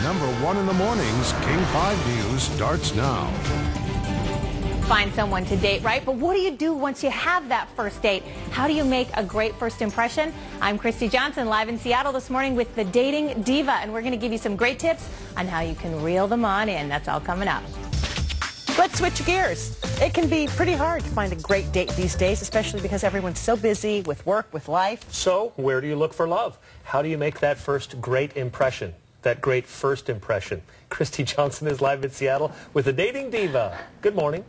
#1 in the mornings, King 5 News starts now. Find someone to date, right? But what do you do once you have that first date? How do you make a great first impression? I'm Christy Johnson, live in Seattle this morning with the Dating Diva, and we're going to give you some great tips on how you can reel them on in. That's all coming up. Let's switch gears. It can be pretty hard to find a great date these days, especially because everyone's so busy with work, with life. So, where do you look for love? How do you make that first great impression? That great first impression. Christy Johnson is live in Seattle with the Dating Diva. Good morning.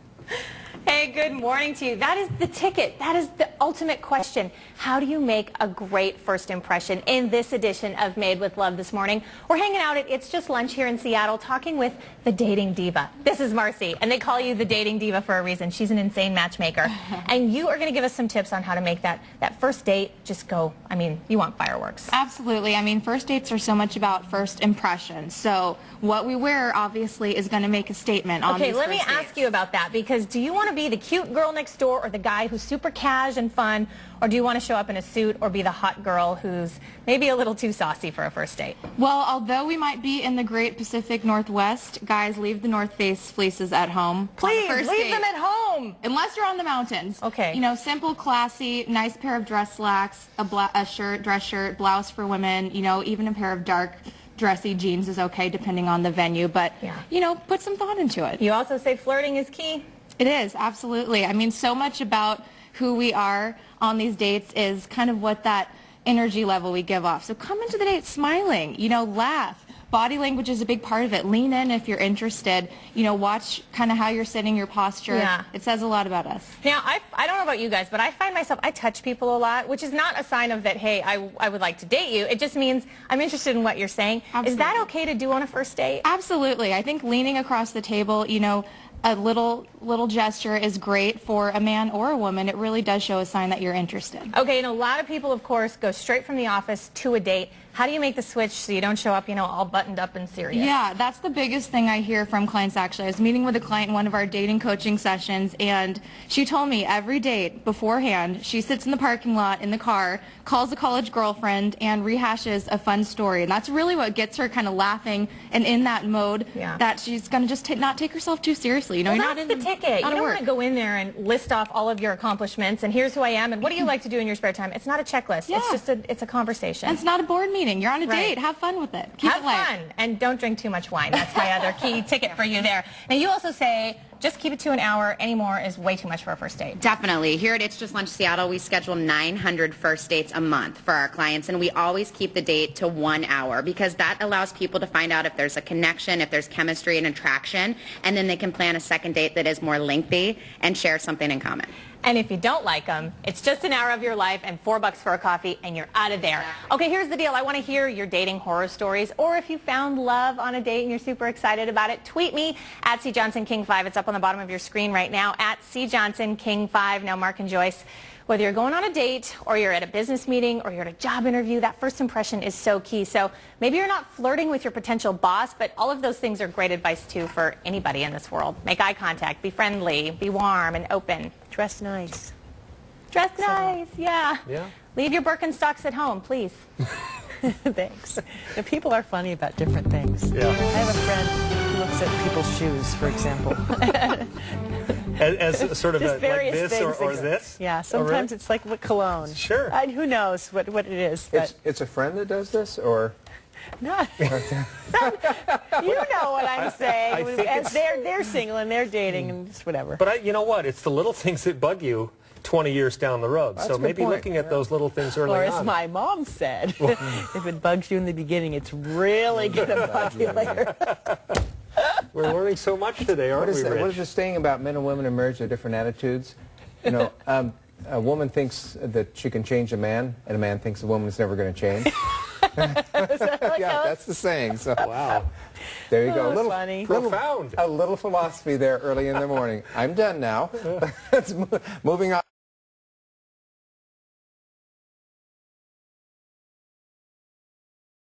Hey, good morning to you. That is the ticket. That is the ultimate question. How do you make a great first impression? In this edition of Made with Love this morning, we're hanging out at It's Just Lunch here in Seattle talking with the Dating Diva. This is Marcy, and they call you the Dating Diva for a reason. She's an insane matchmaker. And you are going to give us some tips on how to make that first date just go, I mean, you want fireworks. Absolutely. I mean, first dates are so much about first impressions. So what we wear, obviously, is going to make a statement on these Okay, let me first dates. ask you about that, because do you want to be the cute girl next door or the guy who's super cash and fun, or do you want to show up in a suit or be the hot girl who's maybe a little too saucy for a first date? Well, although we might be in the great Pacific Northwest, guys, leave the North Face fleeces at home. Please, leave them at home. Unless you're on the mountains. Okay. You know, simple, classy, nice pair of dress slacks, a shirt, dress shirt, blouse for women, you know, even a pair of dark dressy jeans is okay depending on the venue, but, you know, put some thought into it. You also say flirting is key? It is, absolutely. I mean, so much about who we are on these dates is kind of what that energy level we give off. So come into the date smiling, you know, laugh. Body language is a big part of it. Lean in if you're interested. You know, watch kind of how you're sitting, your posture. Yeah. It says a lot about us. Now, I don't know about you guys, but I find myself, I touch people a lot, which is not a sign of that, hey, I would like to date you. It just means I'm interested in what you're saying. Absolutely. Is that okay to do on a first date? Absolutely. I think leaning across the table, you know, a little gesture is great for a man or a woman. It really does show a sign that you're interested. Okay, and a lot of people, of course, go straight from the office to a date. How do you make the switch so you don't show up, you know, all buttoned up and serious? Yeah, that's the biggest thing I hear from clients, actually. I was meeting with a client in one of our dating coaching sessions, and she told me every date beforehand, she sits in the parking lot in the car, calls a college girlfriend, and rehashes a fun story. And that's really what gets her kind of laughing and in that mode that she's going to just not take herself too seriously. You know, well, you're that's not in the ticket. You don't want to work. go in there and list off all of your accomplishments and here's who I am and what do you like to do in your spare time. It's not a checklist. Yeah. It's just it's a conversation. And it's not a board meeting. You're on a date. Have fun with it. Keep Have it light. fun and don't drink too much wine. That's my other key ticket for you there. Now you also say just keep it to an hour. Any more is way too much for a first date. Definitely. Here at It's Just Lunch Seattle, we schedule 900 first dates a month for our clients, and we always keep the date to 1 hour because that allows people to find out if there's a connection, if there's chemistry and attraction, and then they can plan a second date that is more lengthy and share something in common. And if you don't like them, it's just an hour of your life and $4 for a coffee and you're out of there. Okay, here's the deal. I want to hear your dating horror stories, or if you found love on a date and you're super excited about it, tweet me at CJohnsonKing5. It's up on the bottom of your screen right now, at CJohnsonKing5. Now, Mark and Joyce, whether you're going on a date or you're at a business meeting or you're at a job interview, that first impression is so key. So maybe you're not flirting with your potential boss, but all of those things are great advice too for anybody in this world. Make eye contact, be friendly, be warm and open. Dress nice. Dress nice, yeah. Yeah. Leave your Birkenstocks at home, please. Thanks. Now, people are funny about different things. Yeah. I have a friend who looks at people's shoes, for example. As sort of Just like various this things. or this? Yeah, Oh, sometimes really? it's like what cologne. Sure. Who knows what it is. But It's a friend that does this, or? no. You know what I'm saying. I think As they're single and they're dating and just whatever. But you know what? It's the little things that bug you 20 years down the road. That's So a good maybe point. looking at those little things early Or as on. my mom said, if it bugs you in the beginning, it's really going to bug you later. We're learning so much today, aren't we, Rich? What is this saying about men and women emerge with different attitudes? You know, a woman thinks that she can change a man, and a man thinks a woman's never going to change. Yeah, that's the saying. So Wow. there you go. Funny. Profound. A little philosophy there early in the morning. I'm done now. Moving on.